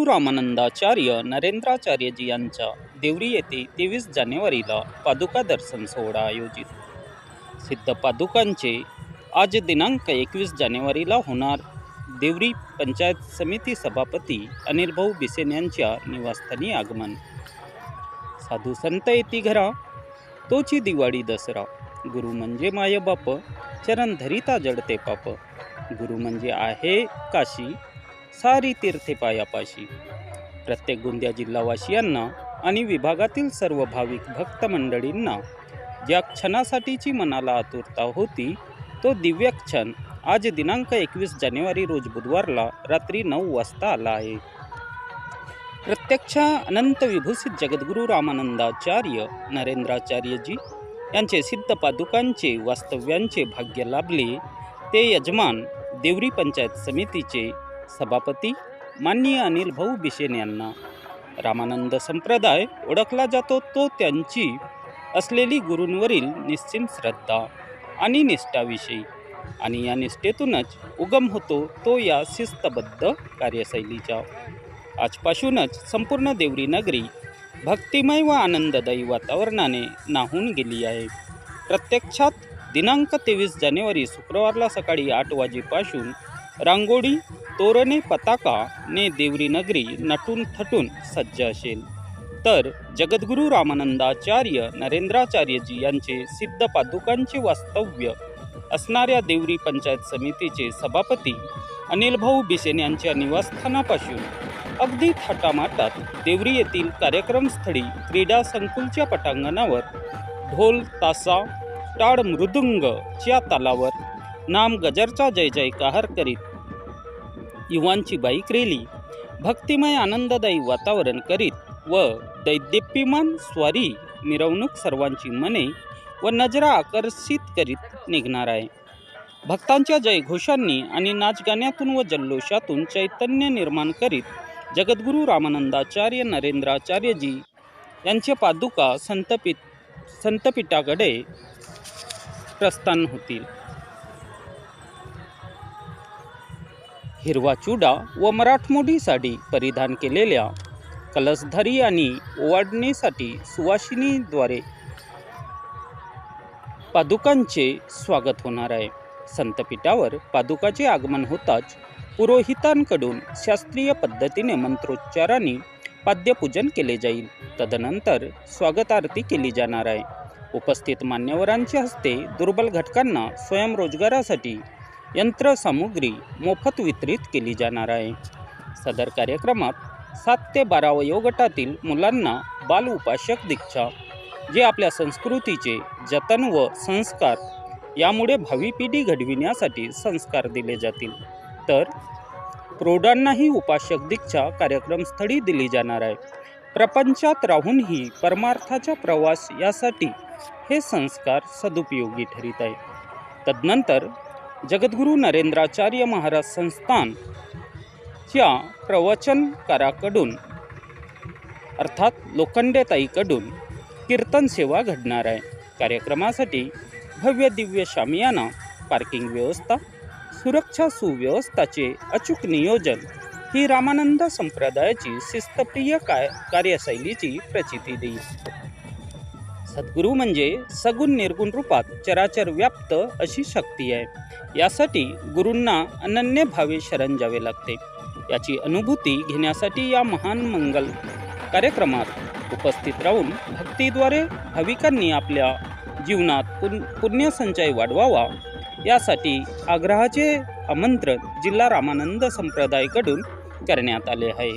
रामानंदाचार्य नरेंद्राचार्यजी यांच्या देवरी येथे 23 जानेवारीला पादुका दर्शन सोहळा आयोजित. सिद्ध पादुकांचे आज दिनांक 21 जानेवारीला होणार. देवरी पंचायत समिती सभापती अनिल भाऊ बिसेन यांच्या निवासस्थानी आगमन. साधू संत येती घरा, तोची दिवाळी दसरा. गुरु म्हणजे माय बाप, चरण धरिता जडते पाप. गुरु म्हणजे आहे काशी, सारी तीर्थे पायापाशी. प्रत्येक गोंदिया जिल्हावासियांना आणि विभागातील सर्व भाविक भक्त मंडळींना ज्या क्षणासाठीची मनाला आतुरता होती, तो दिव्य क्षण आज दिनांक 21 जानेवारी रोज बुधवारला रात्री 9 वाजता आला आहे. प्रत्यक्ष अनंत विभूषित जगद्गुरू रामानंदाचार्य नरेंद्राचार्यजी यांचे सिद्ध पादुकांचे वास्तव्यांचे भाग्य लाभले. ते यजमान देवरी पंचायत समितीचे सभापती माननीय अनिल भाऊ बिसेन यांना. रामानंद संप्रदाय ओळखला जातो तो त्यांची असलेली गुरूंवरील निश्चित श्रद्धा आणि निष्ठाविषयी, आणि या निष्ठेतूनच उगम होतो तो या शिस्तबद्ध कार्यशैलीचा. आजपासूनच संपूर्ण देवरी नगरी भक्तिमय व आनंददायी वातावरणाने न्हाऊन गेली आहे. प्रत्यक्षात दिनांक 23 जानेवारी शुक्रवारला सकाळी 8 वाजेपासून रांगोळी, तोरणे, पताका ने देवरी नगरी नटून थटून सज्ज असेल. तर जगद्गुरू रामानंदाचार्य नरेंद्राचार्यजी यांचे सिद्ध पादुकांचे वास्तव्य असणाऱ्या देवरी पंचायत समितीचे सभापती अनिल भाऊ बिसेन यांच्या निवासस्थानापासून अगदी थाटामाटात देवरी येथील कार्यक्रमस्थळी क्रीडा संकुलच्या पटांगणावर ढोल, तासा, टाळ, मृदुंगच्या तालावर नाम गजरचा जय जयकार करीत युवांची बाईक रॅली, भक्तिमय आनंददायी वातावरण करीत व दैदिप्यमान स्वारी मिरवणूक सर्वांची मने व नजरा आकर्षित करीत निघणार आहे. भक्तांच्या जयघोषांनी आणि नाचगाण्यातून व जल्लोषातून चैतन्य निर्माण करीत जगद्गुरू रामानंदाचार्य नरेंद्राचार्यजी यांचे पादुका संतपीठाकडे प्रस्थान होतील. हिरवा चुडा व मराठमोढी साडी परिधान केलेल्या कलशधारी आणि ओवाळणीसाठी सुवासिनीद्वारे पादुकांचे स्वागत होणार आहे. संतपीठावर पादुकाचे आगमन होताच पुरोहितांकडून शास्त्रीय पद्धतीने मंत्रोच्चारांनी पाद्यपूजन केले जाईल. तदनंतर स्वागत आरती केली जाणार आहे. उपस्थित मान्यवरांच्या हस्ते दुर्बल घटकांना स्वयंरोजगारासाठी यंत्रसामुग्री मोफत वितरित केली जाणार आहे. सदर कार्यक्रमात 7 ते 12 वयोगटातील मुलांना बाल उपासक दीक्षा, जे आपल्या संस्कृतीचे जतन व संस्कार यामुळे भावी पिढी घडविण्यासाठी संस्कार दिले जातील. तर प्रौढांनाही उपासक दीक्षा कार्यक्रमस्थळी दिली जाणार आहे. प्रपंचात राहूनही परमार्थाचा प्रवास यासाठी हे संस्कार सदुपयोगी ठरित आहे. तदनंतर जगद्गुरू नरेंद्राचार्य महाराज संस्थानच्या प्रवचनकाराकडून अर्थात लोखंडेताईकडून कीर्तन सेवा घडणार आहे. कार्यक्रमासाठी भव्य दिव्य शामियाना, पार्किंग व्यवस्था, सुरक्षा सुव्यवस्थाचे अचूक नियोजन ही रामानंद संप्रदायाची शिस्तप्रिय कार्यशैलीची प्रचिती देईल. सद्गुरू म्हणजे सगुण निर्गुण रूपात चराचर व्याप्त अशी शक्ती आहे. यासाठी गुरूंना अनन्य भावे शरण जावे लागते. याची अनुभूती घेण्यासाठी या महान मंगल कार्यक्रमात उपस्थित राहून भक्तीद्वारे भाविकांनी आपल्या जीवनात पुण्यसंचय वाढवावा यासाठी आग्रहाचे आमंत्रण जिल्हा रामानंद संप्रदायाकडून करण्यात आले आहे.